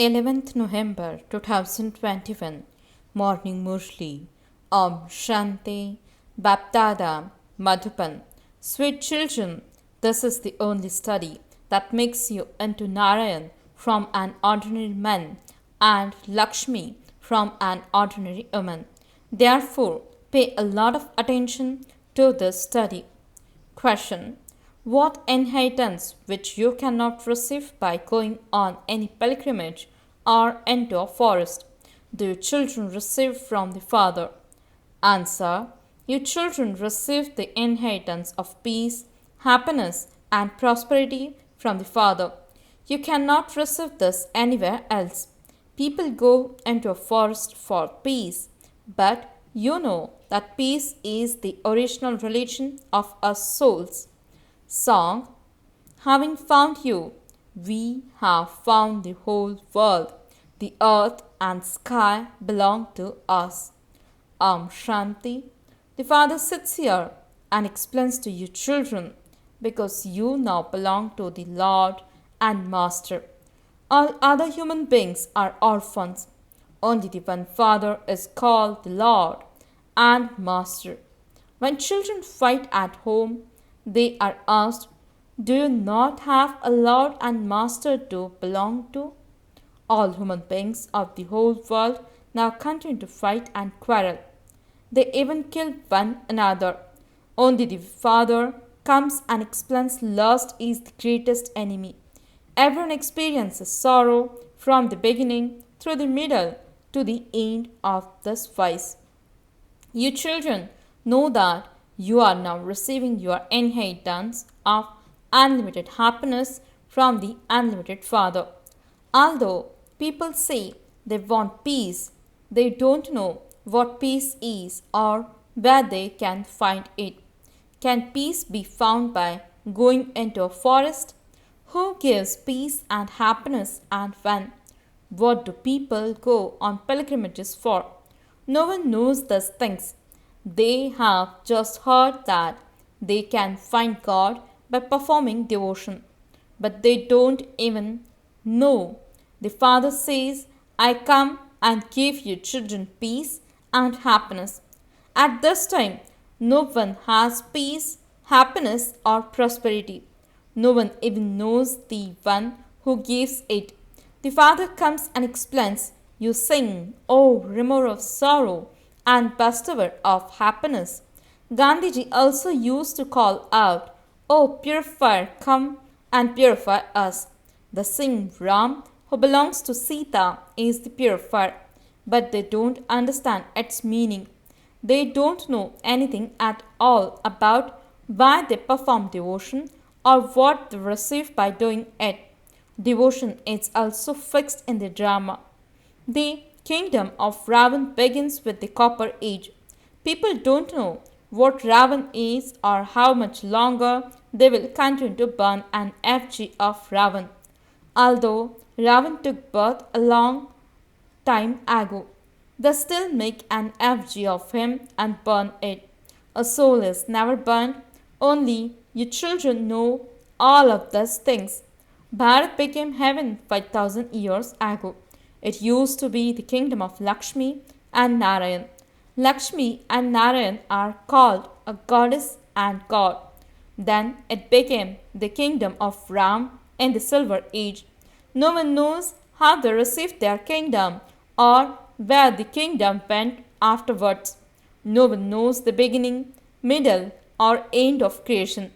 11th November 2021 Morning Murli Om Shanti BapDada Madhupan. Sweet children, this is the only study that makes you into Narayan from an ordinary man and Lakshmi from an ordinary woman. Therefore, pay a lot of attention to this study. Question: what inheritance which you cannot receive by going on any pilgrimage or into a forest do you children receive from the Father? Answer: you children receive the inheritance of peace, happiness, and prosperity from the Father. You cannot receive this anywhere else. People go into a forest for peace, but you know that peace is the original religion of us souls. Song: having found you, we have found the whole world. The earth and sky belong to us. Om Shanti. The Father sits here and explains to you children, because you now belong to the Lord and Master. All other human beings are orphans. Only the one Father is called the Lord and Master. When children fight at home, they are asked, do you not have a Lord and Master to belong to? All human beings of the whole world now continue to fight and quarrel. They even kill one another. Only the Father comes and explains lust is the greatest enemy. Everyone experiences sorrow from the beginning through the middle to the end of this vice. You children know that you are now receiving your inheritance of unlimited happiness from the unlimited Father. Although people say they want peace, they don't know what peace is or where they can find it. Can peace be found by going into a forest? Who gives peace and happiness and when? What do people go on pilgrimages for? No one knows these things. They have just heard that they can find God by performing devotion. But they don't even know. The Father says, I come and give you children peace and happiness. At this time, no one has peace, happiness, or prosperity. No one even knows the one who gives it. The Father comes and explains, you sing, O remover of sorrow and bestower of happiness. Gandhiji also used to call out, O purifier, come and purify us. The same Ram who belongs to Sita is the purifier, but they don't understand its meaning. They don't know anything at all about why they perform devotion or what they receive by doing it. Devotion is also fixed in the drama. The kingdom of Ravan begins with the copper age. People don't know what Ravan is or how much longer they will continue to burn an effigy of Ravan. Although Ravan took birth a long time ago, they still make an effigy of him and burn it. A soul is never burned, only you children know all of these things. Bharat became heaven 5000 years ago. It used to be the kingdom of Lakshmi and Narayan. Lakshmi and Narayan are called a goddess and god. Then it became the kingdom of Ram in the Silver Age. No one knows how they received their kingdom or where the kingdom went afterwards. No one knows the beginning, middle, or end of creation.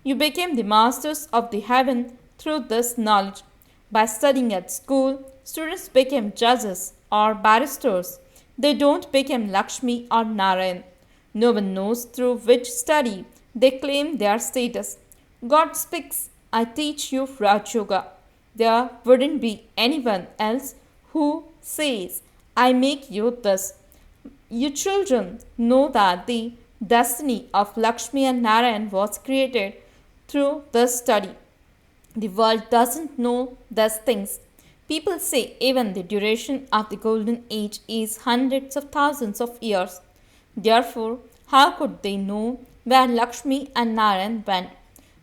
You became the masters of the heaven through this knowledge. By studying at school, students became judges or barristers. They don't become Lakshmi or Narayan. No one knows through which study they claim their status. God speaks, I teach you Raj Yoga. There wouldn't be anyone else who says, I make you this. You children know that the destiny of Lakshmi and Narayan was created through this study. The world doesn't know these things. People say even the duration of the golden age is hundreds of thousands of years. Therefore, how could they know where Lakshmi and Narayan went?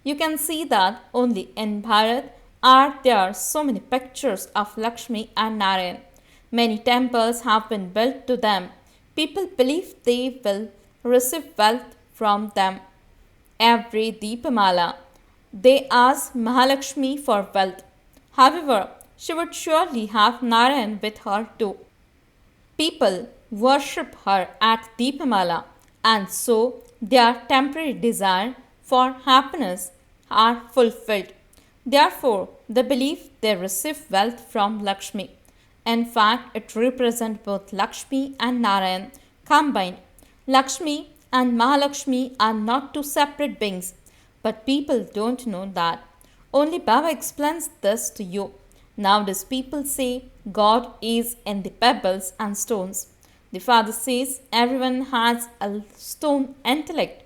You can see that only in Bharat are there so many pictures of Lakshmi and Narayan. Many temples have been built to them. People believe they will receive wealth from them. Every Deepamala, they ask Mahalakshmi for wealth. However, she would surely have Narayan with her too. People worship her at Deepamala, and so their temporary desire for happiness are fulfilled. Therefore, they believe they receive wealth from Lakshmi. In fact, it represents both Lakshmi and Narayan combined. Lakshmi and Mahalakshmi are not two separate beings, but people don't know that. Only Baba explains this to you. Nowadays, people say God is in the pebbles and stones. The Father says everyone has a stone intellect.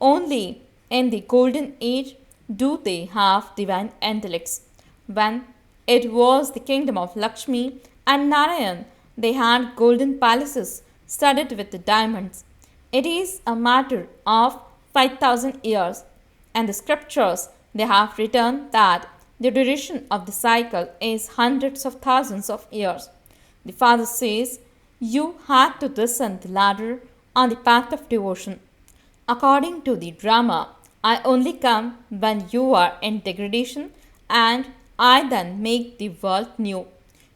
Only in the golden age do they have divine intellects. When it was the kingdom of Lakshmi and Narayan, they had golden palaces studded with diamonds. It is a matter of 5,000 years, and the scriptures they have written that the duration of the cycle is hundreds of thousands of years. The Father says, you had to descend the ladder on the path of devotion. According to the drama, I only come when you are in degradation, and I then make the world new.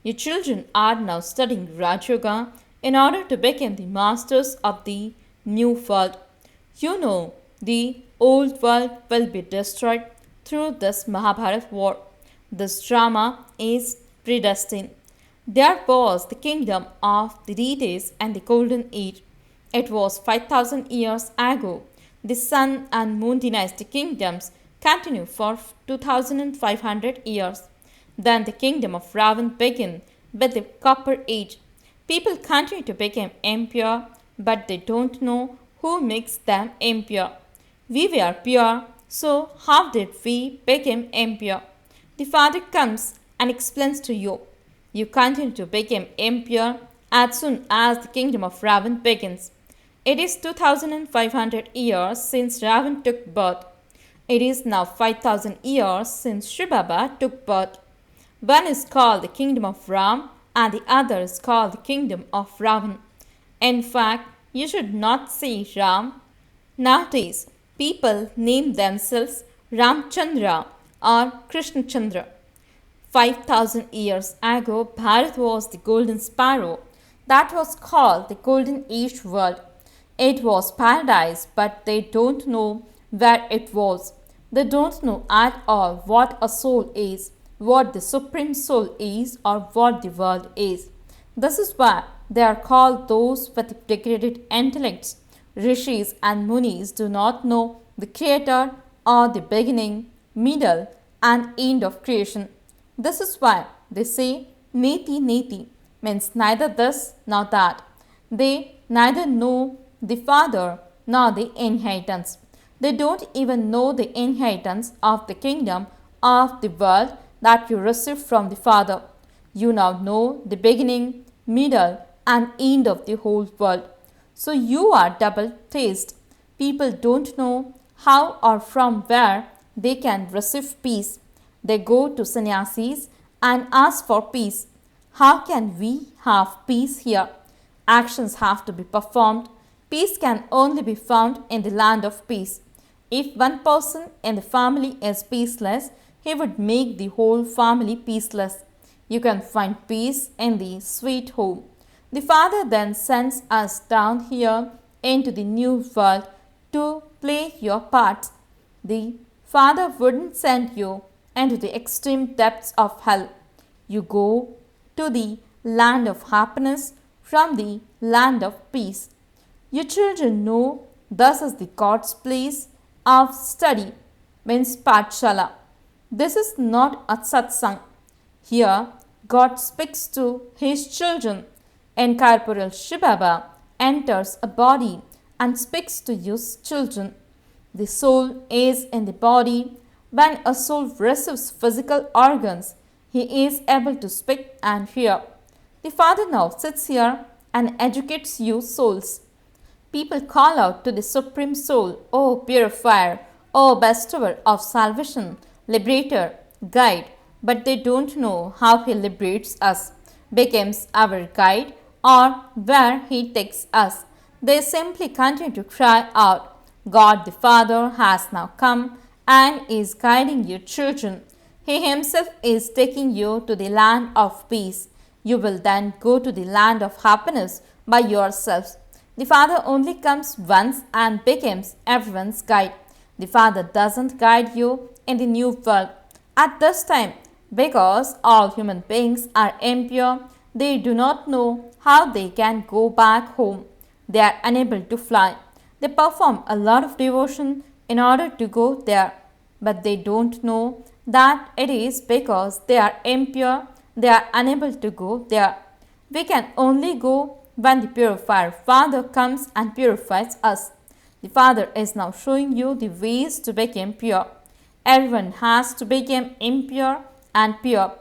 Your children are now studying Raj Yoga in order to become the masters of the new world. You know, the old world will be destroyed through this Mahabharat war. This drama is predestined. There was the kingdom of the Riddhis and the Golden Age. It was 5,000 years ago. The Sun and Moon dynasty kingdoms continue for 2,500 years. Then the kingdom of Ravan began with the Copper Age. People continue to become impure, but they don't know who makes them impure. We were pure, so how did we become impure? The Father comes and explains to you. You continue to become impure as soon as the kingdom of Ravan begins. It is 2,500 years since Ravan took birth. It is now 5,000 years since shivbaba took birth. One is called the kingdom of Ram and the other is called the kingdom of Ravan. In fact, you should not say Ram. Nowadays, people name themselves Ramchandra or Krishna Chandra. 5,000 years ago, Bharat was the golden sparrow. That was called the golden age world. It was paradise, but they don't know where it was. They don't know at all what a soul is, what the supreme soul is, or what the world is. This is why they are called those with degraded intellects. Rishis and Munis do not know the creator or the beginning, middle, and end of creation. This is why they say neti neti, means neither this nor that. They neither know the Father nor the inheritance. They don't even know the inheritance of the kingdom of the world that you received from the Father. You now know the beginning, middle, and end of the whole world. So you are double-faced. People don't know how or from where they can receive peace. They go to sannyasis and ask for peace. How can we have peace here? Actions have to be performed. Peace can only be found in the land of peace. If one person in the family is peaceless, he would make the whole family peaceless. You can find peace in the sweet home. The Father then sends us down here into the new world to play your parts. The Father wouldn't send you into the extreme depths of hell. You go to the land of happiness from the land of peace. Your children know this is the God's place of study, means Patshala. This is not a satsang. Here, God speaks to His children. Incorporeal shivbaba enters a body and speaks to His children. The soul is in the body. When a soul receives physical organs, he is able to speak and hear. The Father now sits here and educates you souls. People call out to the Supreme Soul, O Purifier, O Bestower of Salvation, Liberator, Guide. but they don't know how He liberates us, becomes our guide, or where He takes us. They simply continue to cry out, God the Father has now come and is guiding you children. He Himself is taking you to the land of peace. You will then go to the land of happiness by yourselves. The Father only comes once and becomes everyone's guide. The Father doesn't guide you in the new world at this time because all human beings are impure. They do not know how they can go back home. They are unable to fly. They perform a lot of devotion in order to go there, but they don't know that it is because they are impure. They are unable to go there. We can only go when the purifier Father comes and purifies us. The Father is now showing you the ways to become pure. Everyone has to become impure and pure.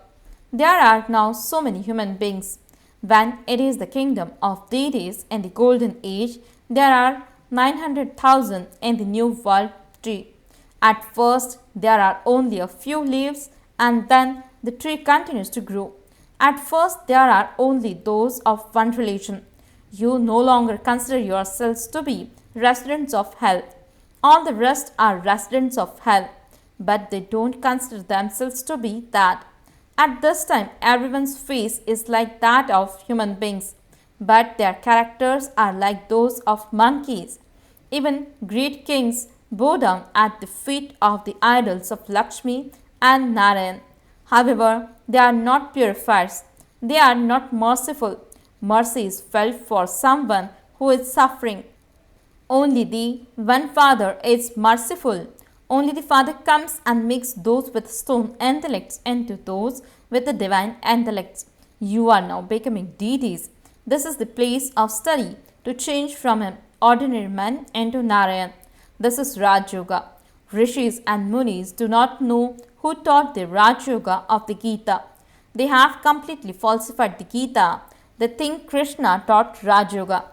There are now so many human beings. When it is the kingdom of deities in the golden age, there are 900,000 in the new world tree. At first, there are only a few leaves and then the tree continues to grow. At first, there are only those of one religion. You no longer consider yourselves to be residents of hell. All the rest are residents of hell, but they don't consider themselves to be that. At this time, everyone's face is like that of human beings, but their characters are like those of monkeys. Even great kings bow down at the feet of the idols of Lakshmi and Narayan. However, they are not purifiers. They are not merciful. Mercy is felt for someone who is suffering. Only the one Father is merciful. Only the Father comes and makes those with stone intellects into those with the divine intellects. You are now becoming deities. This is the place of study to change from an ordinary man into Narayan. This is Raj Yoga. Rishis and Munis do not know who taught the Raj Yoga of the Gita. They have completely falsified the Gita. They think Krishna taught Raj Yoga.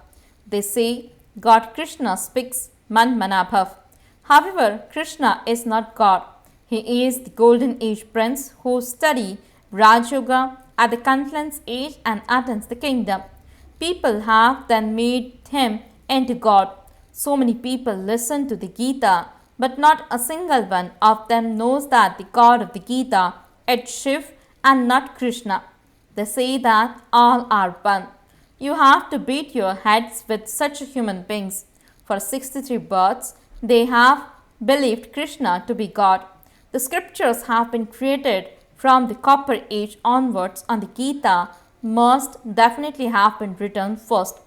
They say God Krishna speaks Man Manabhav. However, Krishna is not God. He is the golden age prince who study Raj Yoga at the confluence age and attains the kingdom. People have then made him into God. So many people listen to the Gita, but not a single one of them knows that the God of the Gita is Shiv and not Krishna. They say that all are one. You have to beat your heads with such human beings. For 63 births, they have believed Krishna to be God. The scriptures have been created from the Copper Age onwards on the Gita must definitely have been written first.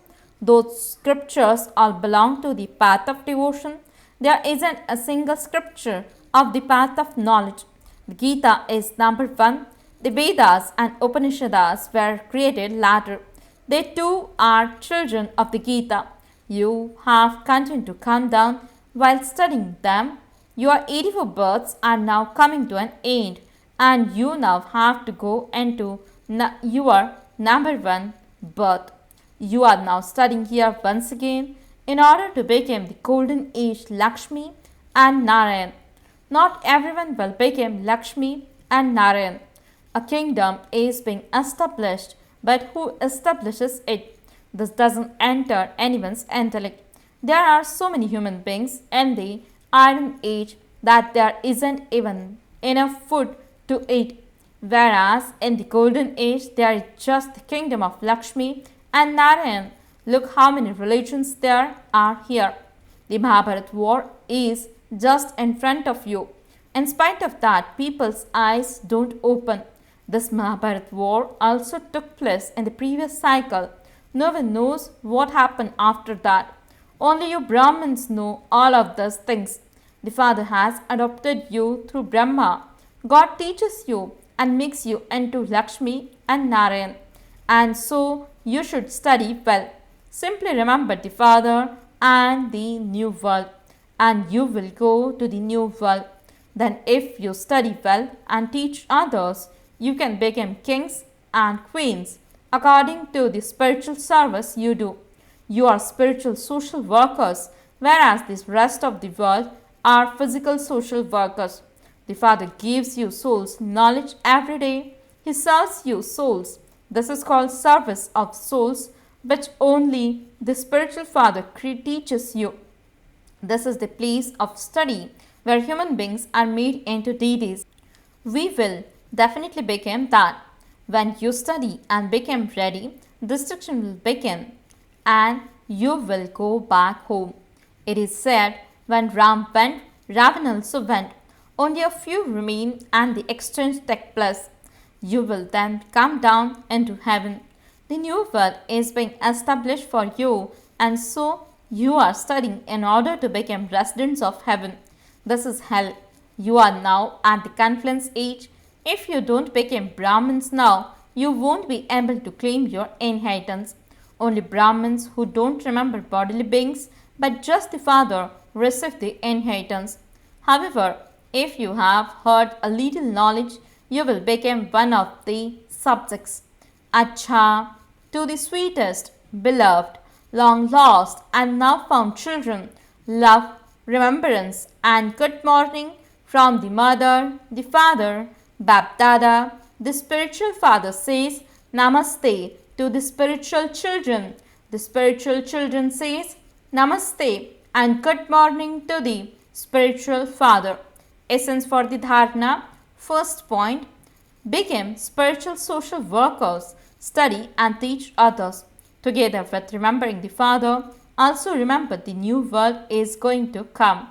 Those scriptures all belong to the path of devotion. There isn't a single scripture of the path of knowledge. The Gita is number one. The Vedas and Upanishads were created later. They too are children of the Gita. You have continued to come down while studying them. Your 84 births are now coming to an end, and you now have to go into your number one birth. You are now studying here once again in order to become the golden age Lakshmi and Narayan. Not everyone will become Lakshmi and Narayan. A kingdom is being established, but who establishes it? This doesn't enter anyone's intellect. There are so many human beings in the Iron Age that there isn't even enough food to eat, whereas in the Golden Age there is just the kingdom of Lakshmi and Narayan. Look how many religions there are here. The Mahabharata war is just in front of you. In spite of that, people's eyes don't open. This Mahabharata war also took place in the previous cycle. No one knows what happened after that. Only you Brahmins know all of these things. The Father has adopted you through Brahma. God teaches you and makes you into Lakshmi and Narayan. And so you should study well. Simply remember the Father and the new world, and you will go to the new world. Then if you study well and teach others, you can become kings and queens according to the spiritual service you do. You are spiritual social workers, whereas the rest of the world are physical social workers. The Father gives you souls knowledge every day. He serves you souls. This is called service of souls, which only the spiritual Father teaches you. This is the place of study where human beings are made into deities. We will definitely become that. When you study and become ready, destruction will begin and you will go back home. It is said, when Ram went, Ravan also went. Only a few remain and the exchange takes place. You will then come down into heaven. The new world is being established for you, and so you are studying in order to become residents of heaven. This is hell. You are now at the confluence age. If you don't become Brahmins now, you won't be able to claim your inheritance. Only Brahmins who don't remember bodily beings but just the Father receive the inheritance. However, if you have heard a little knowledge, you will become one of the subjects. Acha, to the sweetest, beloved, long lost and now found children, love, remembrance and good morning from the mother, the father, BapDada. The spiritual father says Namaste to the spiritual children. The spiritual children says Namaste and good morning to the spiritual father. Essence for the dharana. First point, become spiritual social workers, study and teach others. Together with remembering the Father, also remember the new world is going to come.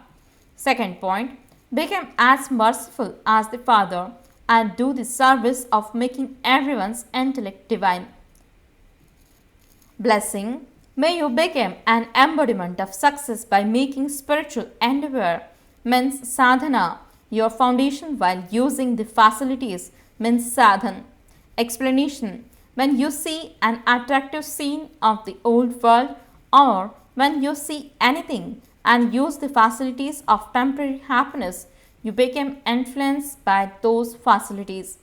Second point, become as merciful as the Father and do the service of making everyone's intellect divine. Blessing, may you become an embodiment of success by making spiritual endeavor, means sadhana, your foundation while using the facilities, means sadhan. Explanation, when you see an attractive scene of the old world or when you see anything and use the facilities of temporary happiness, you become influenced by those facilities.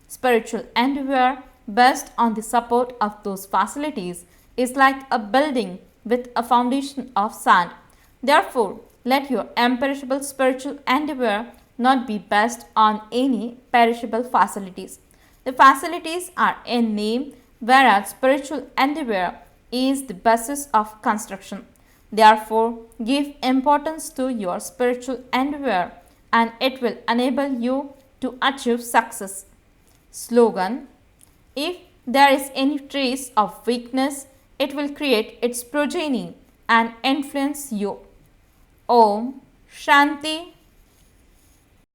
Spiritual endeavor based on the support of those facilities is like a building with a foundation of sand. Therefore, let your imperishable spiritual endeavor not be based on any perishable facilities. The facilities are in name, whereas spiritual endeavor is the basis of construction. Therefore, give importance to your spiritual endeavor and it will enable you to achieve success. Slogan, if there is any trace of weakness, it will create its progeny and influence you. Om Shanti